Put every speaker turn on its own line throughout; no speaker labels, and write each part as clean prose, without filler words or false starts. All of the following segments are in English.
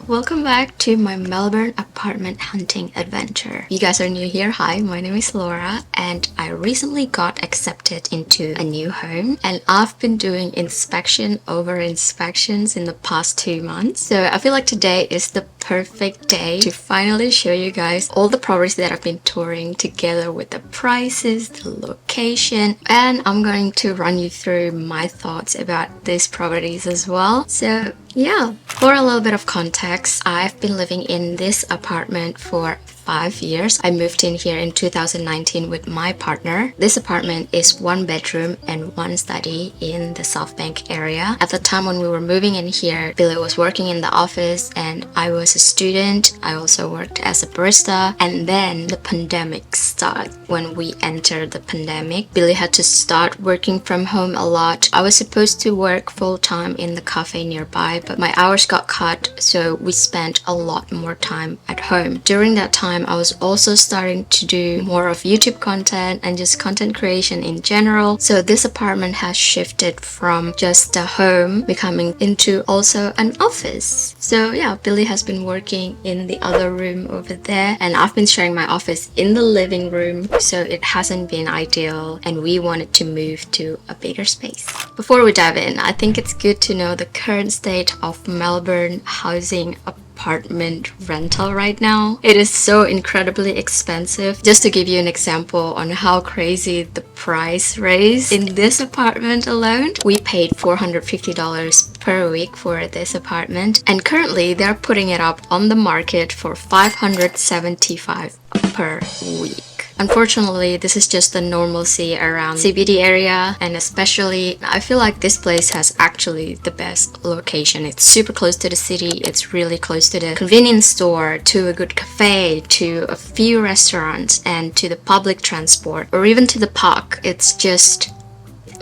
Welcome back to my Melbourne apartment hunting adventure. If you guys are new here, hi, my name is Laura and I recently got accepted into a new home and I've been doing inspection over inspections in the past 2 months. So I feel like today is the perfect day to finally show you guys all the properties that I've been touring together with the prices, the location, and I'm going to run you through my thoughts about these properties as well. So yeah, for a little bit of context, I've been living in this apartment for 5 years. I moved in here in 2019 with my partner. This apartment is 1 bedroom and 1 study in the South Bank area. At the time when we were moving in here, Billy was working in the office and I was a student. I also worked as a barista, and then the pandemic started. When we entered the pandemic, Billy had to start working from home a lot. I was supposed to work full-time in the cafe nearby, but my hours got cut, so we spent a lot more time at home. During that time, I was also starting to do more of YouTube content and just content creation in general. So this apartment has shifted from just a home becoming into also an office. So yeah, Billy has been working in the other room over there and I've been sharing my office in the living room. So it hasn't been ideal and we wanted to move to a bigger space. Before we dive in, I think it's good to know the current state of Melbourne housing apartment rental right now. It is so incredibly expensive. Just to give you an example on how crazy the price raised in this apartment alone, we paid $450 per week for this apartment and currently they're putting it up on the market for $575 per week. Unfortunately, this is just the normalcy around CBD area, and especially I feel like this place has actually the best location. It's super close to the city, it's really close to the convenience store, to a good cafe, to a few restaurants, and to the public transport, or even to the park. It's just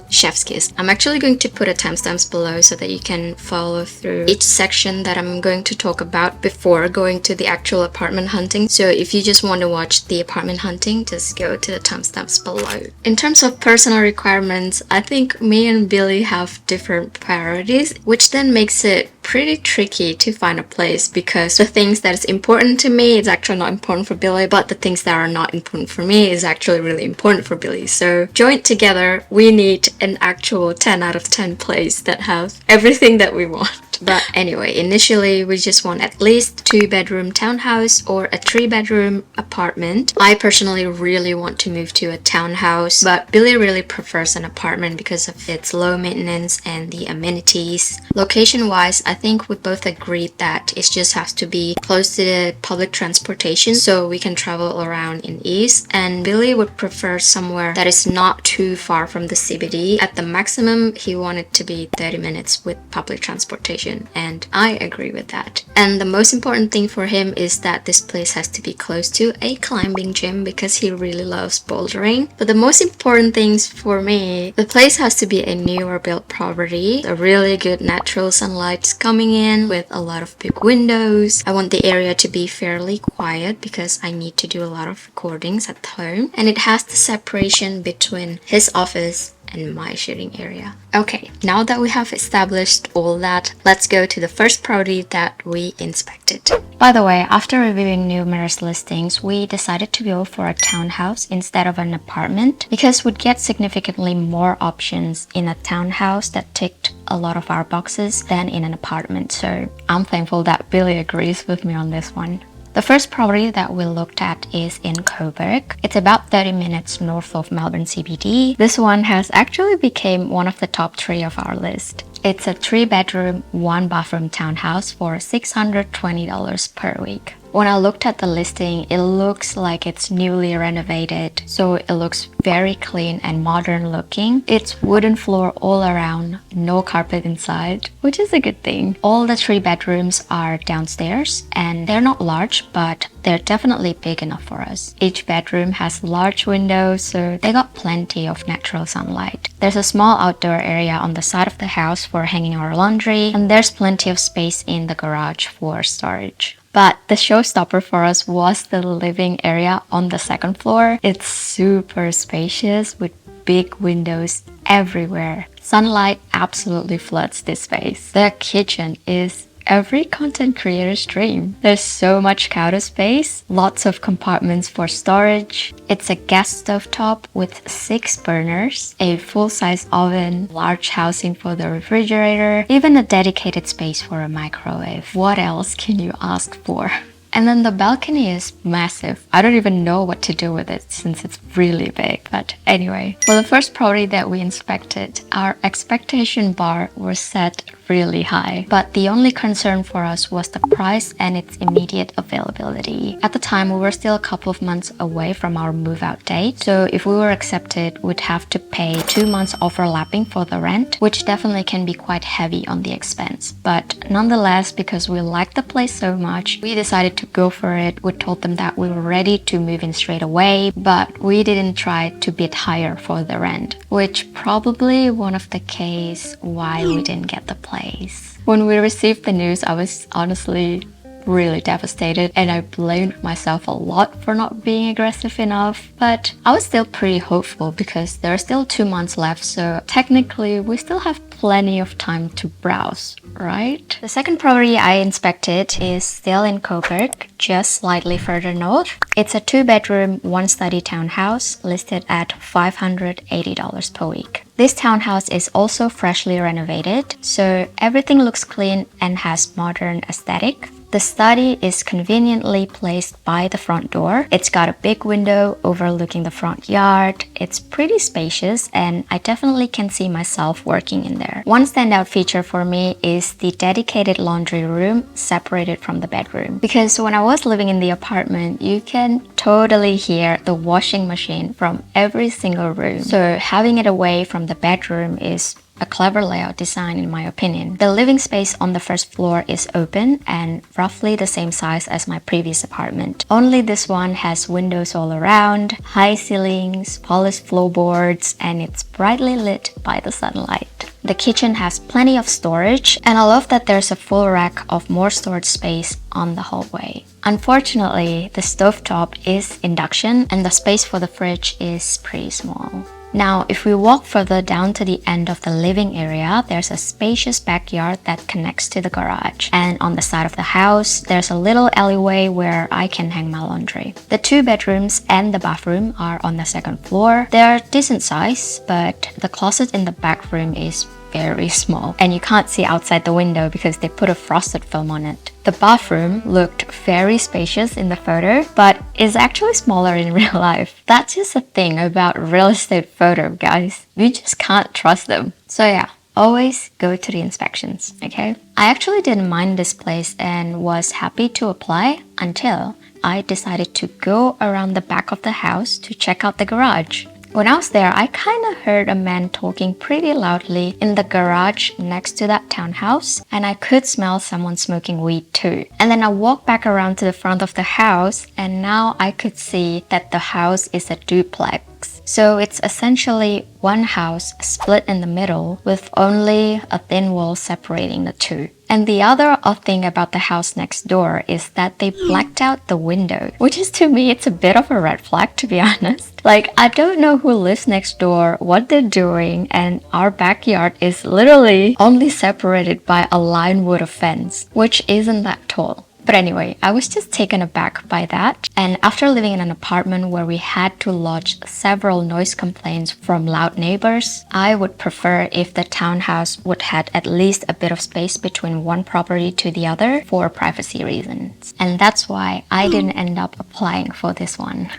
chef's kiss. I'm actually going to put a timestamps below so that you can follow through each section that I'm going to talk about before going to the actual apartment hunting. So if you just want to watch the apartment hunting, just go to the timestamps below. In terms of personal requirements, I think me and Billy have different priorities, which then makes it pretty tricky to find a place because the things that is important to me is actually not important for Billy, but the things that are not important for me is actually really important for Billy. So joined together, we need an actual 10 out of 10 place that has everything that we want. But anyway, initially we just want at least 2-bedroom townhouse or a 3-bedroom apartment. I personally really want to move to a townhouse, but Billy really prefers an apartment because of its low maintenance and the amenities. Location wise, I think we both agreed that it just has to be close to the public transportation so we can travel around in ease, and Billy would prefer somewhere that is not too far from the CBD. At the maximum, he wanted to be 30 minutes with public transportation, and I agree with that. And the most important thing for him is that this place has to be close to a climbing gym because he really loves bouldering. But the most important things for me, the place has to be a newer built property, a really good natural sunlight coming in with a lot of big windows. I want the area to be fairly quiet because I need to do a lot of recordings at home, and it has the separation between his office and my shooting area. Okay, now that we have established all that, let's go to the first property that we inspected. By the way, after reviewing numerous listings, we decided to go for a townhouse instead of an apartment because we'd get significantly more options in a townhouse that ticked a lot of our boxes than in an apartment. So I'm thankful that Billy agrees with me on this one. The first property that we looked at is in Coburg. It's about 30 minutes north of Melbourne CBD. This one has actually become one of the top 3 of our list. It's a 3-bedroom, 1-bathroom townhouse for $620 per week. When I looked at the listing, it looks like it's newly renovated, so it looks very clean and modern looking. It's wooden floor all around, no carpet inside, which is a good thing. All the 3 bedrooms are downstairs and they're not large, but they're definitely big enough for us. Each bedroom has large windows, so they got plenty of natural sunlight. There's a small outdoor area on the side of the house for hanging our laundry, and there's plenty of space in the garage for storage. But the showstopper for us was the living area on the 2nd floor. It's super spacious with big windows everywhere. Sunlight absolutely floods this space. The kitchen is every content creator's dream. There's so much counter space, lots of compartments for storage. It's a gas stovetop with 6 burners, a full-size oven, large housing for the refrigerator, even a dedicated space for a microwave. What else can you ask for? And then the balcony is massive. I don't even know what to do with it since it's really big. But anyway, for the first property that we inspected, our expectation bar was set really high. But the only concern for us was the price and its immediate availability. At the time, we were still a couple of months away from our move-out date. So if we were accepted, we'd have to pay 2 months overlapping for the rent, which definitely can be quite heavy on the expense. But nonetheless, because we liked the place so much, we decided to go for it. We told them that we were ready to move in straight away, but we didn't try to bid higher for the rent, which probably one of the case why we didn't get the place. When we received the news, I was honestly really devastated and I blamed myself a lot for not being aggressive enough, but I was still pretty hopeful because there are still 2 months left, so technically we still have plenty of time to browse, right? The second property I inspected is still in Coburg, just slightly further north. It's a 2-bedroom, 1-study townhouse listed at $580 per week. This townhouse is also freshly renovated, so everything looks clean and has modern aesthetic. The study is conveniently placed by the front door. It's got a big window overlooking the front yard. It's pretty spacious and I definitely can see myself working in there. One standout feature for me is the dedicated laundry room separated from the bedroom. Because when I was living in the apartment, you can totally hear the washing machine from every single room. So having it away from the bedroom is a clever layout design in my opinion. The living space on the first floor is open and roughly the same size as my previous apartment. Only this one has windows all around, high ceilings, polished floorboards, and it's brightly lit by the sunlight. The kitchen has plenty of storage, and I love that there's a full rack of more storage space on the hallway. Unfortunately, the stovetop is induction and the space for the fridge is pretty small. Now, if we walk further down to the end of the living area, there's a spacious backyard that connects to the garage. And on the side of the house, there's a little alleyway where I can hang my laundry. The 2 bedrooms and the bathroom are on the second floor. They're decent size, but the closet in the back room is very small and you can't see outside the window because they put a frosted film on it. The bathroom looked very spacious in the photo, but is actually smaller in real life. That's just a thing about real estate photo, guys. You just can't trust them. So yeah, always go to the inspections, okay? I actually didn't mind this place and was happy to apply until I decided to go around the back of the house to check out the garage. When I was there, I kind of heard a man talking pretty loudly in the garage next to that townhouse, and I could smell someone smoking weed too. And then I walked back around to the front of the house, and now I could see that the house is a duplex. So it's essentially one house split in the middle with only a thin wall separating the two. And the other odd thing about the house next door is that they blacked out the window, which is to me, it's a bit of a red flag to be honest. Like, I don't know who lives next door, what they're doing, and our backyard is literally only separated by a line wood fence, which isn't that tall. But anyway, I was just taken aback by that. And after living in an apartment where we had to lodge several noise complaints from loud neighbors, I would prefer if the townhouse would have at least a bit of space between one property to the other for privacy reasons. And that's why I didn't end up applying for this one.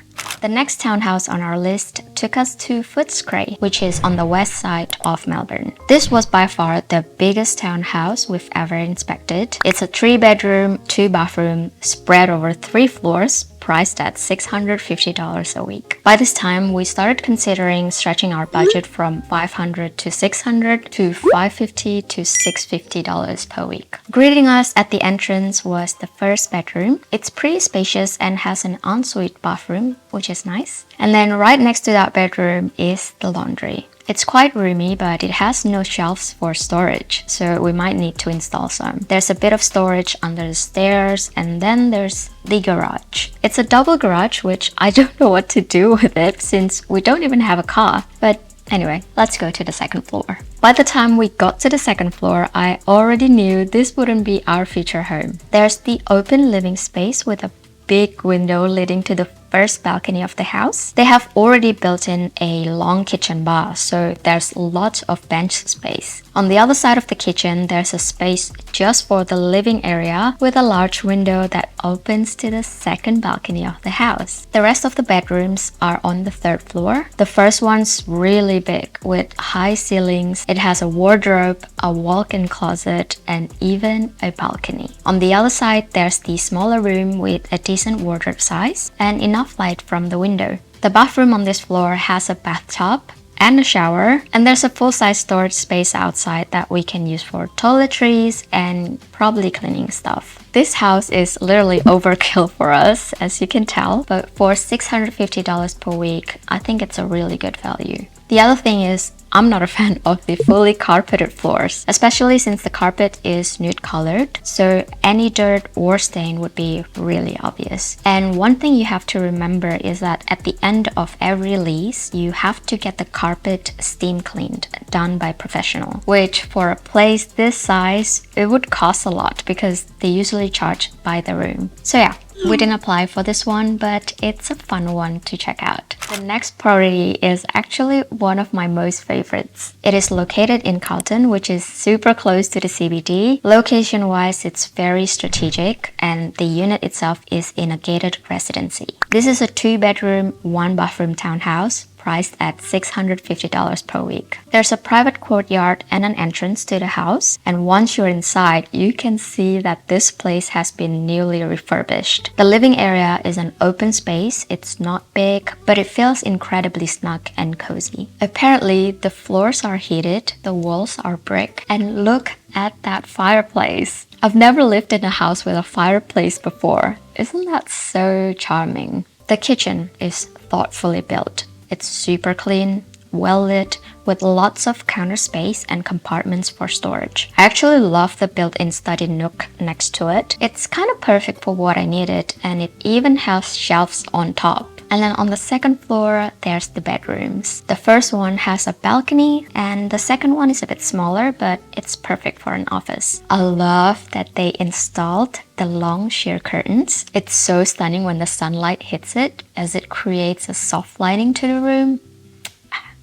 The next townhouse on our list took us to Footscray, which is on the west side of Melbourne. This was by far the biggest townhouse we've ever inspected. It's a 3-bedroom, 2-bathroom, spread over 3 floors, priced at $650 a week. By this time, we started considering stretching our budget from $500 to $600 to $550 to $650 per week. Greeting us at the entrance was the first bedroom. It's pretty spacious and has an ensuite bathroom, which is nice. And then right next to that bedroom is the laundry. It's quite roomy, but it has no shelves for storage, so we might need to install some. There's a bit of storage under the stairs, and then there's the garage. It's a double garage, which I don't know what to do with it since we don't even have a car. But Anyway, let's go to the second floor. By the time we got to the second floor, I already knew this wouldn't be our future home. There's the open living space with a big window leading to the first balcony of the house. They have already built in a long kitchen bar, so there's lots of bench space. On the other side of the kitchen, there's a space just for the living area with a large window that opens to the second balcony of the house. The rest of the bedrooms are on the third floor. The first one's really big with high ceilings. It has a wardrobe, a walk-in closet, and even a balcony. On the other side, there's the smaller room with a decent wardrobe size and enough light from the window. The bathroom on this floor has a bathtub and a shower, and there's a full-size storage space outside that we can use for toiletries and probably cleaning stuff. This house is literally overkill for us, as you can tell, but for $650 per week, I think it's a really good value. The other thing is, I'm not a fan of the fully carpeted floors, especially since the carpet is nude colored, so any dirt or stain would be really obvious. And one thing you have to remember is that at the end of every lease, you have to get the carpet steam cleaned, done by professional, which for a place this size, it would cost a lot because they usually charge by the room. So yeah, we didn't apply for this one, but it's a fun one to check out. The next property is actually one of my most favorites. It is located in Carlton, which is super close to the CBD. Location-wise, it's very strategic, and the unit itself is in a gated residency. This is a 2-bedroom, 1-bathroom townhouse, priced at $650 per week. There's a private courtyard and an entrance to the house, and once you're inside, you can see that this place has been newly refurbished. The living area is an open space. It's not big, but it feels incredibly snug and cozy. Apparently, the floors are heated, the walls are brick, and look at that fireplace. I've never lived in a house with a fireplace before. Isn't that so charming? The kitchen is thoughtfully built. It's super clean, well lit, with lots of counter space and compartments for storage. I actually love the built-in study nook next to it. It's kind of perfect for what I needed, and it even has shelves on top. And then on the second floor, there's the bedrooms. The first one has a balcony, and the second one is a bit smaller, but it's perfect for an office. I love that they installed the long sheer curtains. It's so stunning when the sunlight hits it, as it creates a soft lighting to the room.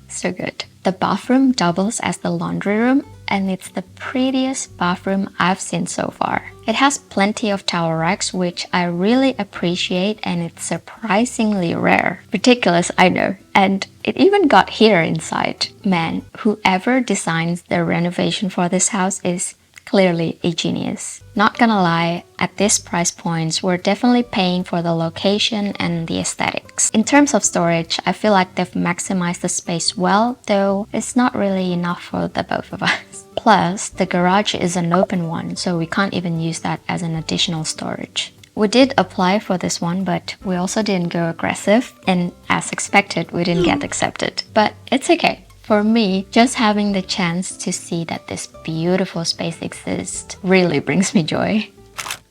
So good. The bathroom doubles as the laundry room, and it's the prettiest bathroom I've seen so far. It has plenty of towel racks, which I really appreciate, and it's surprisingly rare. Ridiculous, I know. And it even got heater inside. Man, whoever designs the renovation for this house is clearly a genius. Not gonna lie, at this price points, we're definitely paying for the location and the aesthetics. In terms of storage, I feel like they've maximized the space well, though it's not really enough for the both of us. Plus, the garage is an open one, so we can't even use that as an additional storage. We did apply for this one, but we also didn't go aggressive, and as expected, we didn't get accepted. But it's okay. For me, just having the chance to see that this beautiful space exists really brings me joy.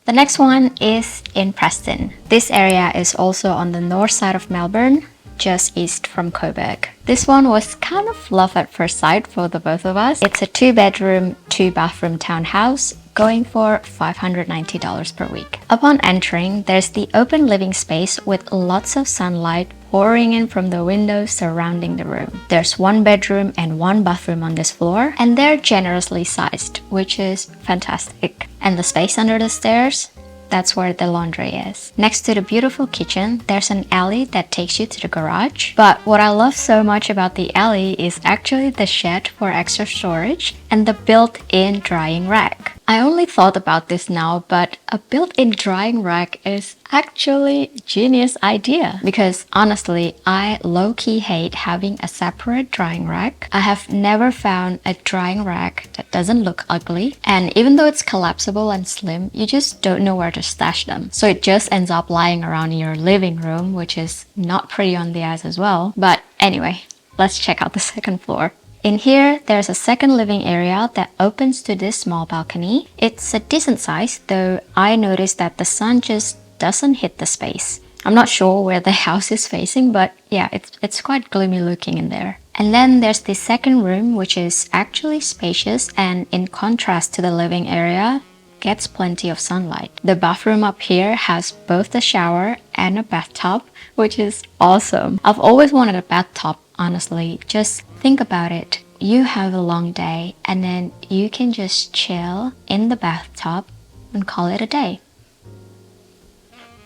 The next one is in Preston. This area is also on the north side of Melbourne, just east from Coburg. This one was kind of love at first sight for the both of us. It's a 2-bedroom, 2-bathroom townhouse, going for $590 per week. Upon entering, there's the open living space with lots of sunlight pouring in from the windows surrounding the room. There's 1 bedroom and 1 bathroom on this floor, and they're generously sized, which is fantastic. And the space under the stairs? That's where the laundry is. Next to the beautiful kitchen, there's an alley that takes you to the garage. But what I love so much about the alley is actually the shed for extra storage and the built-in drying rack. I only thought about this now, but a built-in drying rack is actually a genius idea, because honestly, I low-key hate having a separate drying rack. I have never found a drying rack that doesn't look ugly, and even though it's collapsible and slim, you just don't know where to stash them. So it just ends up lying around in your living room, which is not pretty on the eyes as well. But anyway, let's check out the second floor. In here, there's a second living area that opens to this small balcony. It's a decent size, though I noticed that the sun just doesn't hit the space. I'm not sure where the house is facing, but yeah, it's quite gloomy looking in there. And then there's the second room, which is actually spacious and in contrast to the living area, gets plenty of sunlight. The bathroom up here has both a shower and a bathtub, which is awesome. I've always wanted a bathtub, honestly. Just think about it. You have a long day and then you can just chill in the bathtub and call it a day.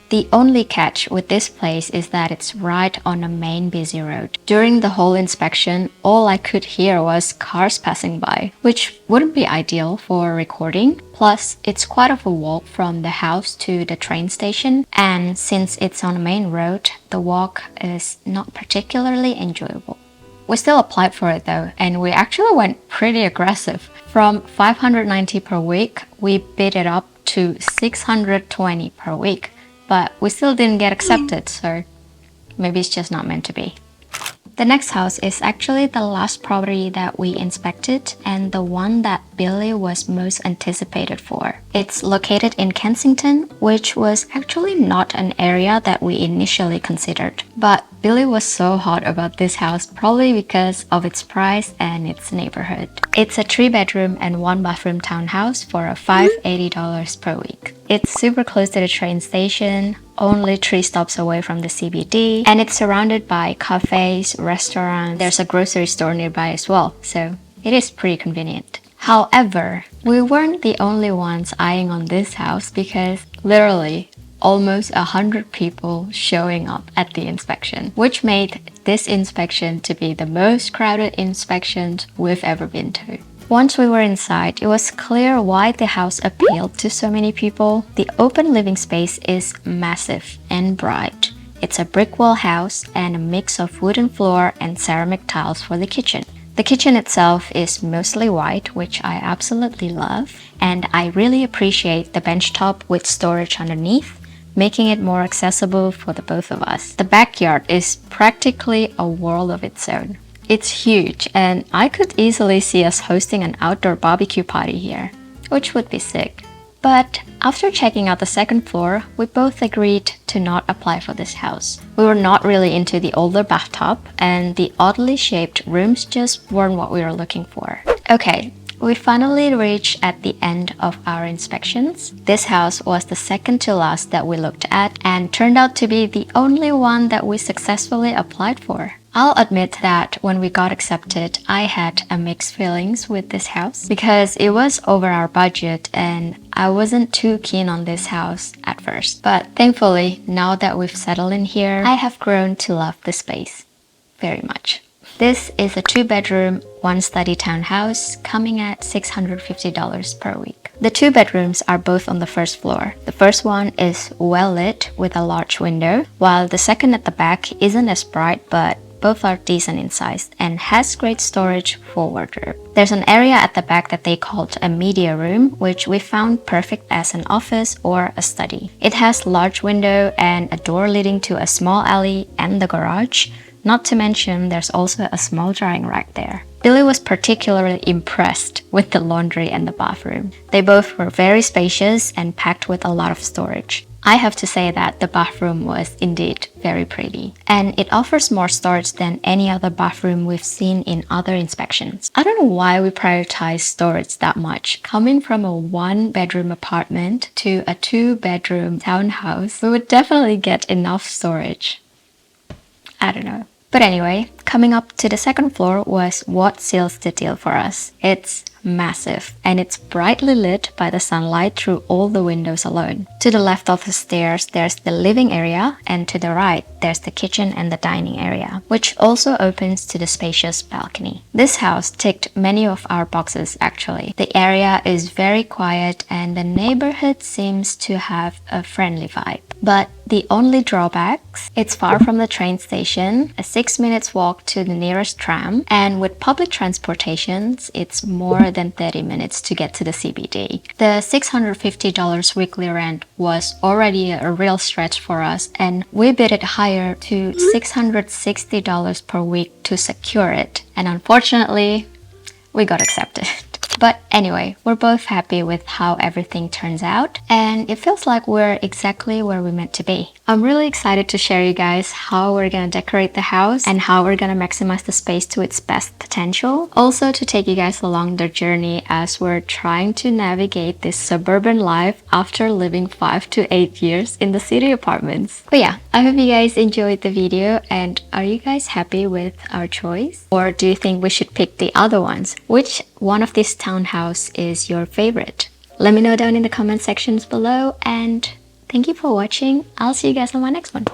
The only catch with this place is that it's right on a main busy road. During the whole inspection, all I could hear was cars passing by, which wouldn't be ideal for recording. Plus, it's quite of a walk from the house to the train station, and since it's on a main road, the walk is not particularly enjoyable. We still applied for it though, and we actually went pretty aggressive. From $590 per week, we bid it up to $620 per week. But we still didn't get accepted, so maybe it's just not meant to be. The next house is actually the last property that we inspected and the one that Billy was most anticipated for. It's located in Kensington, which was actually not an area that we initially considered. But Billy was so hot about this house probably because of its price and its neighborhood. It's a 3-bedroom and 1-bathroom townhouse for a $580 per week. It's super close to the train station, only 3 stops away from the CBD, and it's surrounded by cafes, restaurants. There's a grocery store nearby as well, so it is pretty convenient. However, we weren't the only ones eyeing on this house because literally almost 100 people showing up at the inspection, which made this inspection to be the most crowded inspection we've ever been to. Once we were inside, it was clear why the house appealed to so many people. The open living space is massive and bright. It's a brick wall house and a mix of wooden floor and ceramic tiles for the kitchen. The kitchen itself is mostly white, which I absolutely love, and I really appreciate the benchtop with storage underneath, making it more accessible for the both of us. The backyard is practically a world of its own. It's huge, and I could easily see us hosting an outdoor barbecue party here, which would be sick. But after checking out the second floor, we both agreed to not apply for this house. We were not really into the older bathtub, and the oddly shaped rooms just weren't what we were looking for. Okay, we finally reached at the end of our inspections. This house was the second to last that we looked at and turned out to be the only one that we successfully applied for. I'll admit that when we got accepted, I had a mixed feelings with this house because it was over our budget and I wasn't too keen on this house at first. But thankfully, now that we've settled in here, I have grown to love the space very much. This is a 2-bedroom, 1-study townhouse coming at $650 per week. The 2 bedrooms are both on the first floor. The first one is well lit with a large window, while the second at the back isn't as bright, but both are decent in size and has great storage for wardrobe. There's an area at the back that they called a media room, which we found perfect as an office or a study. It has large window and a door leading to a small alley and the garage. Not to mention, there's also a small drying rack there. Billy was particularly impressed with the laundry and the bathroom. They both were very spacious and packed with a lot of storage. I have to say that the bathroom was indeed very pretty, and it offers more storage than any other bathroom we've seen in other inspections. I don't know why we prioritize storage that much. Coming from a 1-bedroom apartment to a 2-bedroom townhouse, we would definitely get enough storage. I don't know. But anyway, coming up to the second floor was what seals the deal for us. It's massive and it's brightly lit by the sunlight through all the windows alone. To the left of the stairs, there's the living area, and to the right, there's the kitchen and the dining area, which also opens to the spacious balcony. This house ticked many of our boxes actually. The area is very quiet and the neighborhood seems to have a friendly vibe. But the only drawbacks, it's far from the train station, a 6 minutes walk to the nearest tram, and with public transportations, it's more than 30 minutes to get to the CBD. The $650 weekly rent was already a real stretch for us, and we bid it higher to $660 per week to secure it. And unfortunately, we got accepted. But anyway, we're both happy with how everything turns out, and it feels like we're exactly where we're meant to be. I'm really excited to share you guys how we're gonna decorate the house and how we're gonna maximize the space to its best potential. Also to take you guys along the journey as we're trying to navigate this suburban life after living 5 to 8 years in the city apartments. But yeah, I hope you guys enjoyed the video, and are you guys happy with our choice? Or do you think we should pick the other ones? Which one of these townhouse is your favorite? Let me know down in the comment sections below, and thank you for watching. I'll see you guys on my next one.